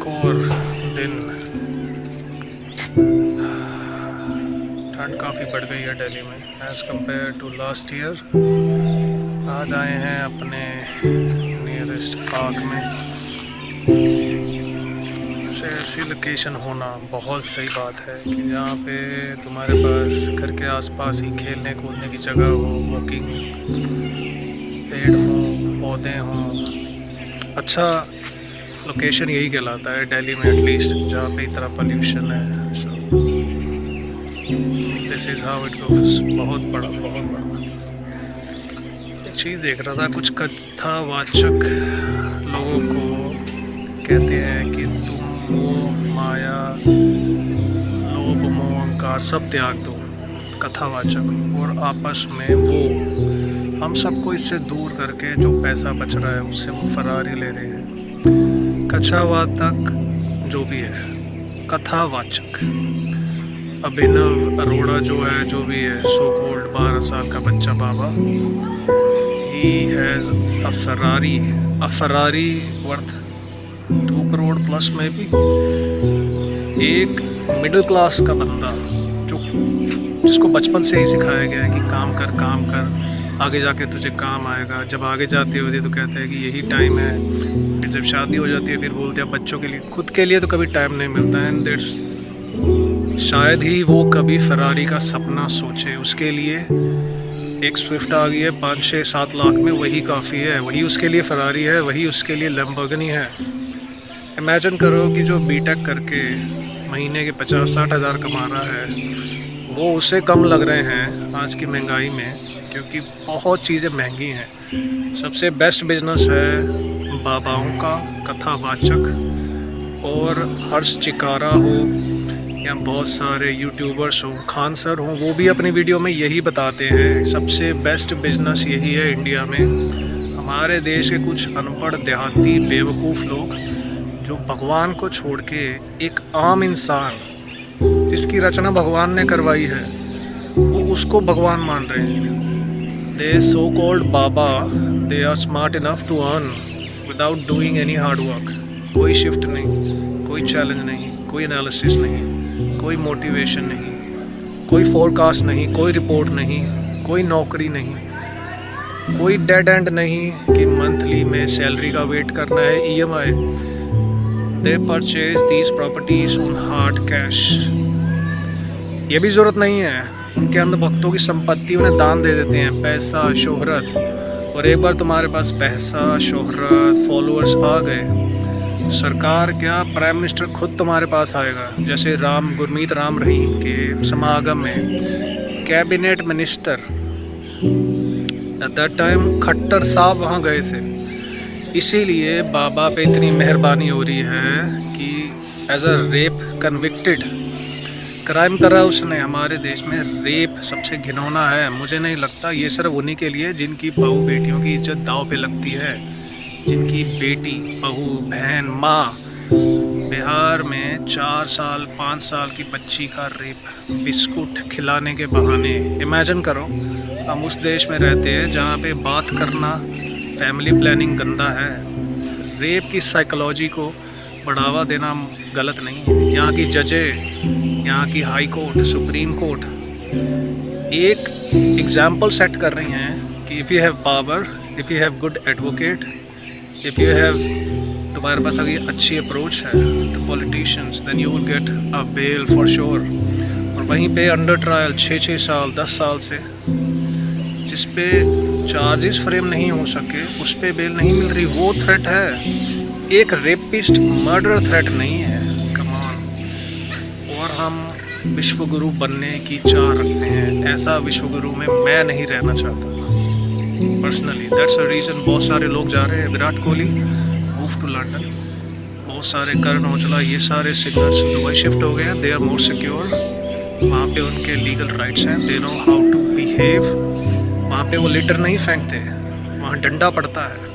एक और दिन। ठंड काफ़ी बढ़ गई है दिल्ली में as compare to last year. आज आए हैं अपने नियरेस्ट पार्क में। ऐसी लोकेशन होना बहुत सही बात है कि जहाँ पे तुम्हारे पास घर के आसपास ही खेलने कूदने की जगह हो, वॉकिंग, पेड़ हों, पौधे हों। अच्छा लोकेशन यही कहलाता है दिल्ली में एटलीस्ट, जहाँ पे इतना पोल्यूशन है। So this is how it goes. बहुत बड़ा। एक चीज़ देख रहा था, कुछ कथावाचक लोगों को कहते हैं कि तुम मोह माया लोभ मोह अहंकार सब त्याग दो, कथावाचक, और आपस में वो हम सबको इससे दूर करके जो पैसा बच रहा है उससे वो फरारी ले रहे हैं। कथावाचक जो भी है, कथावाचक अभिनव अरोड़ा जो है, जो भी है, सो कॉल्ड 12 साल का बच्चा बाबा, he has a Ferrari worth 2 crore plus में भी। एक मिडिल क्लास का बंदा जिसको बचपन से ही सिखाया गया है कि काम कर आगे जाके तुझे काम आएगा। जब आगे जाते होते तो कहते हैं कि यही टाइम है, फिर जब शादी हो जाती है फिर बोलते हैं बच्चों के लिए, खुद के लिए तो कभी टाइम नहीं मिलता है। एंड दैट्स शायद ही वो कभी फरारी का सपना सोचे। उसके लिए एक स्विफ्ट आ गई है 5-6-7 लाख में, वही काफ़ी है, वही उसके लिए फरारी है, वही उसके लिए लैम्बोर्गिनी है। इमेजिन करो कि जो बीटेक करके महीने के 50-60 हज़ार कमा रहा है वो उसे कम लग रहे हैं आज की महंगाई में, क्योंकि बहुत चीज़ें महंगी हैं। सबसे बेस्ट बिजनेस है बाबाओं का, कथावाचक, और हर्ष चिकारा हो या बहुत सारे यूट्यूबर्स हों, खान सर हों, वो भी अपनी वीडियो में यही बताते हैं सबसे बेस्ट बिजनेस यही है इंडिया में। हमारे देश के कुछ अनपढ़ देहाती बेवकूफ़ लोग जो भगवान को छोड़ के एक आम इंसान जिसकी रचना भगवान ने करवाई है वो उसको भगवान मान रहे हैं। They so called baba, they are smart enough to earn without doing any hard work. कोई शिफ्ट नहीं, कोई चैलेंज नहीं, कोई एनालिसिस नहीं, कोई मोटिवेशन नहीं, कोई फोरकास्ट नहीं, कोई रिपोर्ट नहीं, कोई नौकरी नहीं, कोई डेड एंड नहीं कि मंथली में सैलरी का वेट करना है, EMI। They purchase these properties on hard cash. ये भी ज़रूरत नहीं है, उनके अंदर भक्तों की संपत्ति उन्हें दान दे देते हैं, पैसा, शोहरत। और एक बार तुम्हारे पास पैसा, शोहरत, फॉलोअर्स आ गए, सरकार क्या, प्राइम मिनिस्टर खुद तुम्हारे पास आएगा। जैसे गुरमीत राम रहीम के समागम में cabinet minister at that time Khattar साहब वहाँ गए थे। इसीलिए बाबा पे इतनी मेहरबानी हो रही है कि as a rape convicted crime करा उसने। हमारे देश में रेप सबसे घिनौना है। मुझे नहीं लगता ये सिर्फ उन्हीं के लिए जिनकी बहू बेटियों की इज्जत दाव पे लगती है, जिनकी बेटी, बहू, बहन, माँ। बिहार में 4 साल 5 साल की बच्ची का रेप बिस्कुट खिलाने के बहाने। इमेजिन करो, हम उस देश में रहते हैं जहाँ पे बात करना, फैमिली प्लानिंग गंदा है। रेप की साइकोलॉजी को बढ़ावा देना गलत नहीं है। यहाँ की जजें, यहाँ की हाई कोर्ट, सुप्रीम कोर्ट एक एग्जाम्पल सेट कर रही हैं कि if you have power, if you have good advocate, if you have, तुम्हारे पास अगर अच्छी अप्रोच है to politicians, then you will get a bail for sure. और वहीं पे अंडर ट्रायल 6-6 साल 10 साल से जिस पे चार्जेस फ्रेम नहीं हो सके उस पे बेल नहीं मिल रही, वो थ्रेट है। एक रेपिस्ट मर्डर थ्रेट नहीं है। Come on. और हम विश्वगुरु बनने की चाह रखते हैं। ऐसा विश्वगुरु में मैं नहीं रहना चाहता पर्सनली। दैट्स अ रीज़न बहुत सारे लोग जा रहे हैं। Virat Kohli move to London, बहुत सारे करण औजला, ये सारे सिंगर्स दुबई शिफ्ट हो गए हैं। दे आर मोर सिक्योर, वहाँ पे उनके लीगल राइट्स हैं, they know how to behave. वहाँ पे वो लिटर नहीं फेंकते, वहाँ डंडा पड़ता है।